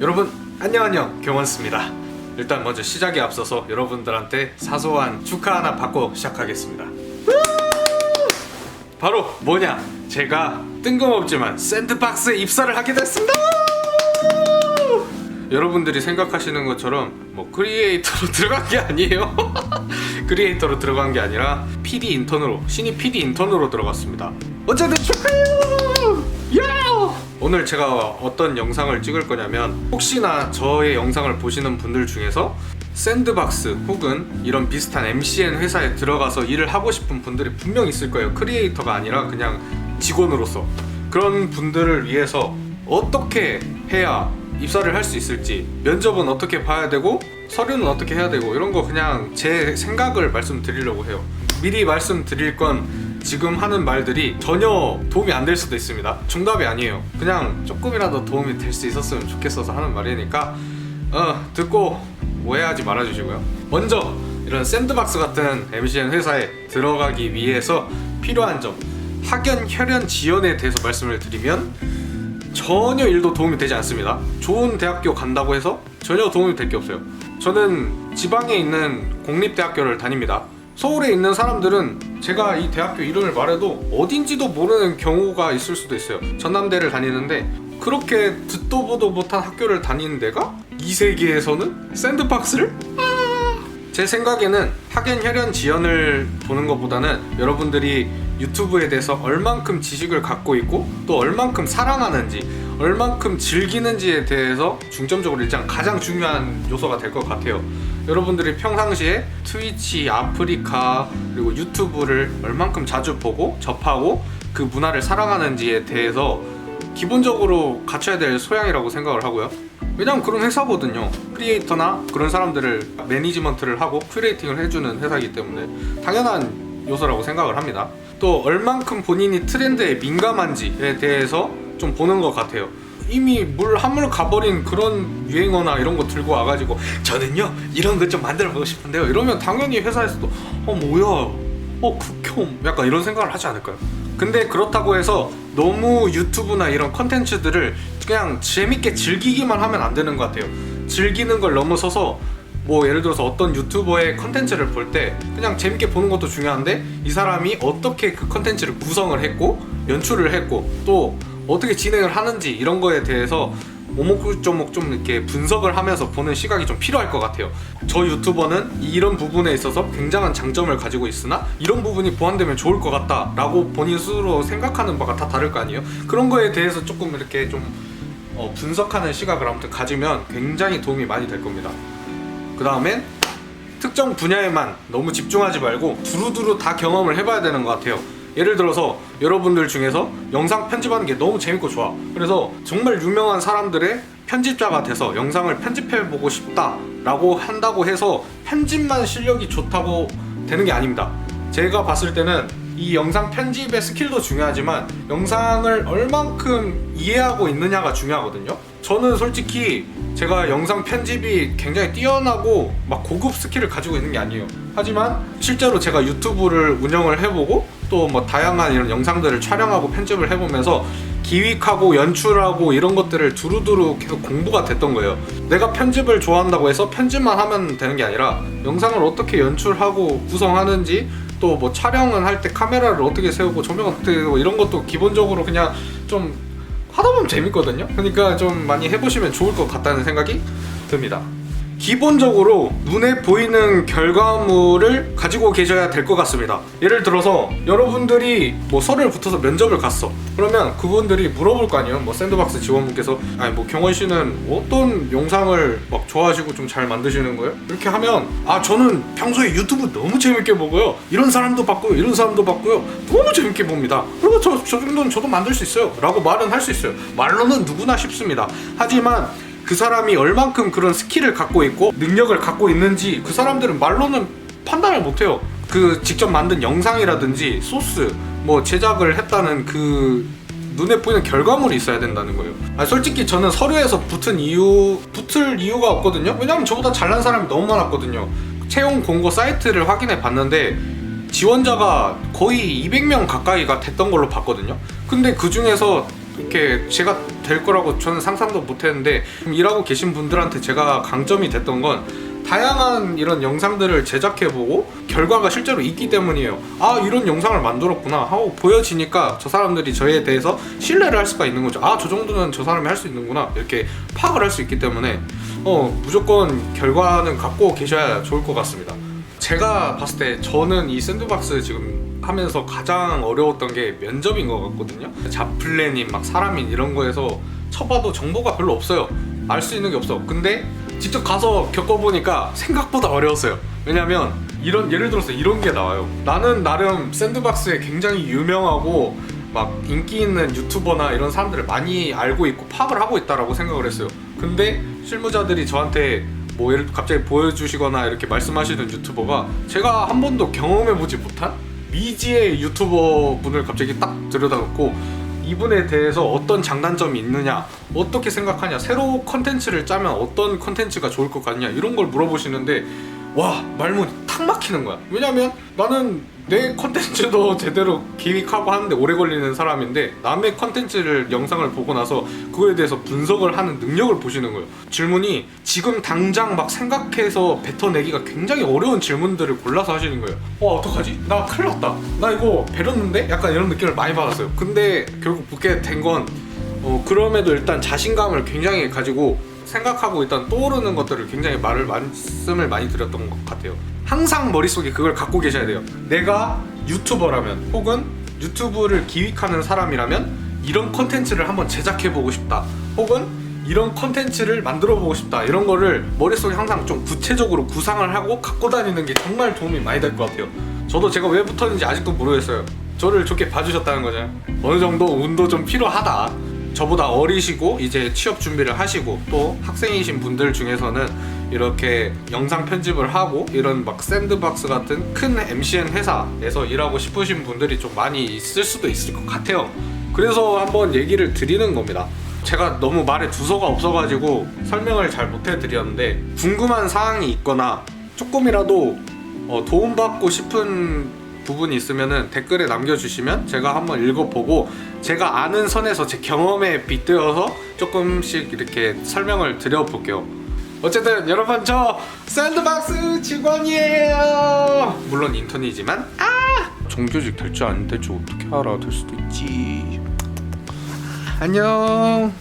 여러분 안녕 경원스입니다. 일단 먼저 시작에 앞서서 여러분들한테 사소한 축하 하나 받고 시작하겠습니다. 바로 뭐냐, 제가 뜬금없지만 샌드박스에 입사를 하게 됐습니다. 여러분들이 생각하시는 것처럼 뭐 크리에이터로 들어간 게 아니에요. 크리에이터로 들어간 게 아니라 PD 인턴으로, 신입 PD 인턴으로 들어갔습니다. 어쨌든 축하해요. 야! 오늘 제가 어떤 영상을 찍을 거냐면, 혹시나 저의 영상을 보시는 분들 중에서 샌드박스 혹은 이런 비슷한 MCN 회사에 들어가서 일을 하고 싶은 분들이 분명 있을 거예요. 크리에이터가 아니라 그냥 직원으로서. 그런 분들을 위해서 어떻게 해야 입사를 할 수 있을지, 면접은 어떻게 봐야 되고 서류는 어떻게 해야 되고, 이런 거 그냥 제 생각을 말씀드리려고 해요. 미리 말씀드릴 건, 지금 하는 말들이 전혀 도움이 안 될 수도 있습니다. 정답이 아니에요. 그냥 조금이라도 도움이 될 수 있었으면 좋겠어서 하는 말이니까 듣고 오해하지 말아주시고요. 먼저 이런 샌드박스 같은 MCN 회사에 들어가기 위해서 필요한 점, 학연, 혈연, 지연에 대해서 말씀을 드리면 전혀 일도 도움이 되지 않습니다. 좋은 대학교 간다고 해서 전혀 도움이 될 게 없어요. 저는 지방에 있는 공립대학교를 다닙니다. 서울에 있는 사람들은 제가 이 대학교 이름을 말해도 어딘지도 모르는 경우가 있을 수도 있어요. 전남대를 다니는데 그렇게 듣도 보도 못한 학교를 다니는 데가 이 세계에서는 샌드박스를? 제 생각에는 학연, 혈연, 지연을 보는 것보다는 여러분들이 유튜브에 대해서 얼만큼 지식을 갖고 있고 또 얼만큼 사랑하는지, 얼만큼 즐기는지에 대해서 중점적으로 일단 가장 중요한 요소가 될 것 같아요. 여러분들이 평상시에 트위치, 아프리카 그리고 유튜브를 얼만큼 자주 보고 접하고 그 문화를 사랑하는지에 대해서 기본적으로 갖춰야 될 소양이라고 생각을 하고요. 왜냐면 그런 회사거든요. 크리에이터나 그런 사람들을 매니지먼트를 하고 큐레이팅을 해주는 회사이기 때문에 당연한 요소라고 생각을 합니다. 또 얼만큼 본인이 트렌드에 민감한지에 대해서 좀 보는 것 같아요. 이미 물 한물 가버린 그런 유행어나 이런 거 들고 와가지고 저는요 이런 거 좀 만들어보고 싶은데요 이러면 당연히 회사에서도 뭐야 극혐, 약간 이런 생각을 하지 않을까요? 근데 그렇다고 해서 너무 유튜브나 이런 컨텐츠들을 그냥 재밌게 즐기기만 하면 안 되는 것 같아요. 즐기는 걸 넘어서서 뭐 예를 들어서 어떤 유튜버의 컨텐츠를 볼 때 그냥 재밌게 보는 것도 중요한데, 이 사람이 어떻게 그 컨텐츠를 구성을 했고 연출을 했고 또 어떻게 진행을 하는지, 이런 거에 대해서 오목조목 좀 이렇게 분석을 하면서 보는 시각이 좀 필요할 것 같아요. 저 유튜버는 이런 부분에 있어서 굉장한 장점을 가지고 있으나 이런 부분이 보완되면 좋을 것 같다 라고 본인 스스로 생각하는 바가 다 다를 거 아니에요. 그런 거에 대해서 조금 이렇게 좀 분석하는 시각을 아무튼 가지면 굉장히 도움이 많이 될 겁니다. 그 다음엔 특정 분야에만 너무 집중하지 말고 두루두루 다 경험을 해봐야 되는 것 같아요. 예를 들어서 여러분들 중에서 영상 편집하는 게 너무 재밌고 좋아, 그래서 정말 유명한 사람들의 편집자가 돼서 영상을 편집해보고 싶다 라고 한다고 해서 편집만 실력이 좋다고 되는 게 아닙니다. 제가 봤을 때는 이 영상 편집의 스킬도 중요하지만 영상을 얼만큼 이해하고 있느냐가 중요하거든요. 저는 솔직히 제가 영상 편집이 굉장히 뛰어나고 막 고급 스킬을 가지고 있는 게 아니에요. 하지만 실제로 제가 유튜브를 운영을 해보고 또 뭐 다양한 이런 영상들을 촬영하고 편집을 해보면서 기획하고 연출하고 이런 것들을 두루두루 계속 공부가 됐던 거예요. 내가 편집을 좋아한다고 해서 편집만 하면 되는 게 아니라 영상을 어떻게 연출하고 구성하는지, 또 뭐 촬영을 할 때 카메라를 어떻게 세우고 조명 어떻게 세우고 이런 것도 기본적으로 그냥 좀 하다 보면 재밌거든요. 그러니까 좀 많이 해보시면 좋을 것 같다는 생각이 듭니다. 기본적으로 눈에 보이는 결과물을 가지고 계셔야 될 것 같습니다. 예를 들어서 여러분들이 뭐 서류를 붙어서 면접을 갔어. 그러면 그분들이 물어볼 거 아니에요. 뭐 샌드박스 직원분께서 아니 뭐 경원 씨는 어떤 영상을 막 좋아하시고 좀 잘 만드시는 거예요? 이렇게 하면 저는 평소에 유튜브 너무 재밌게 보고요, 이런 사람도 봤고요, 이런 사람도 봤고요, 너무 재밌게 봅니다. 그리고 저 정도는 저도 만들 수 있어요 라고 말은 할 수 있어요. 말로는 누구나 쉽습니다. 하지만 그 사람이 얼만큼 그런 스킬을 갖고 있고 능력을 갖고 있는지 그 사람들은 말로는 판단을 못해요. 그 직접 만든 영상이라든지 소스, 뭐 제작을 했다는 그 눈에 보이는 결과물이 있어야 된다는 거예요. 솔직히 저는 서류에서 붙을 이유가 없거든요. 왜냐면 저보다 잘난 사람이 너무 많았거든요. 채용 공고 사이트를 확인해 봤는데 지원자가 거의 200명 가까이가 됐던 걸로 봤거든요. 근데 그 중에서 이렇게 제가 될 거라고 저는 상상도 못했는데, 일하고 계신 분들한테 제가 강점이 됐던 건 다양한 이런 영상들을 제작해보고 결과가 실제로 있기 때문이에요. 아, 이런 영상을 만들었구나 하고 보여지니까 저 사람들이 저에 대해서 신뢰를 할 수가 있는 거죠. 아, 저 정도는 저 사람이 할 수 있는구나, 이렇게 파악을 할 수 있기 때문에 무조건 결과는 갖고 계셔야 좋을 것 같습니다. 제가 봤을 때 저는 이 샌드박스 지금 하면서 가장 어려웠던 게 면접인 것 같거든요. 잡플랜인 막 사람인 이런 거에서 쳐봐도 정보가 별로 없어요. 알 수 있는 게 없어. 근데 직접 가서 겪어보니까 생각보다 어려웠어요. 왜냐면 예를 들어서 이런 게 나와요. 나는 나름 샌드박스에 굉장히 유명하고 막 인기 있는 유튜버나 이런 사람들을 많이 알고 있고 파악을 하고 있다라고 생각을 했어요. 근데 실무자들이 저한테 뭐 예를 들어 갑자기 보여주시거나 이렇게 말씀하시는 유튜버가 제가 한 번도 경험해보지 못한 미지의 유튜버 분을 갑자기 딱 들여다놓고 이분에 대해서 어떤 장단점이 있느냐, 어떻게 생각하냐, 새로 컨텐츠를 짜면 어떤 컨텐츠가 좋을 것 같냐, 이런 걸 물어보시는데 와, 말문이 탁 막히는 거야. 왜냐면 나는 내 컨텐츠도 제대로 기획하고 하는데 오래 걸리는 사람인데 남의 컨텐츠를 영상을 보고 나서 그거에 대해서 분석을 하는 능력을 보시는 거예요. 질문이 지금 당장 막 생각해서 뱉어내기가 굉장히 어려운 질문들을 골라서 하시는 거예요. 어떡하지? 나 큰일 났다. 나 이거 배렸는데? 약간 이런 느낌을 많이 받았어요. 근데 결국 붙게 된 건 그럼에도 일단 자신감을 굉장히 가지고 생각하고 일단 떠오르는 것들을 굉장히 말씀을 많이 드렸던 것 같아요. 항상 머릿속에 그걸 갖고 계셔야 돼요. 내가 유튜버라면 혹은 유튜브를 기획하는 사람이라면 이런 컨텐츠를 한번 제작해보고 싶다, 혹은 이런 컨텐츠를 만들어보고 싶다, 이런 거를 머릿속에 항상 좀 구체적으로 구상을 하고 갖고 다니는 게 정말 도움이 많이 될 것 같아요. 저도 제가 왜 붙었는지 아직도 모르겠어요. 저를 좋게 봐주셨다는 거죠. 어느 정도 운도 좀 필요하다. 저보다 어리시고 이제 취업 준비를 하시고 또 학생이신 분들 중에서는 이렇게 영상 편집을 하고 이런 막 샌드박스 같은 큰 MCN 회사에서 일하고 싶으신 분들이 좀 많이 있을 수도 있을 것 같아요. 그래서 한번 얘기를 드리는 겁니다. 제가 너무 말에 두서가 없어가지고 설명을 잘 못해드렸는데, 궁금한 사항이 있거나 조금이라도 도움받고 싶은 부분이 있으면은 댓글에 남겨주시면 제가 한번 읽어보고 제가 아는 선에서 제 경험에 빗대어서 조금씩 이렇게 설명을 드려볼게요. 어쨌든 여러분, 저 샌드박스 직원이에요. 물론 인턴이지만 정규직 될지 안 될지 어떻게 알아? 될 수도 있지. 안녕.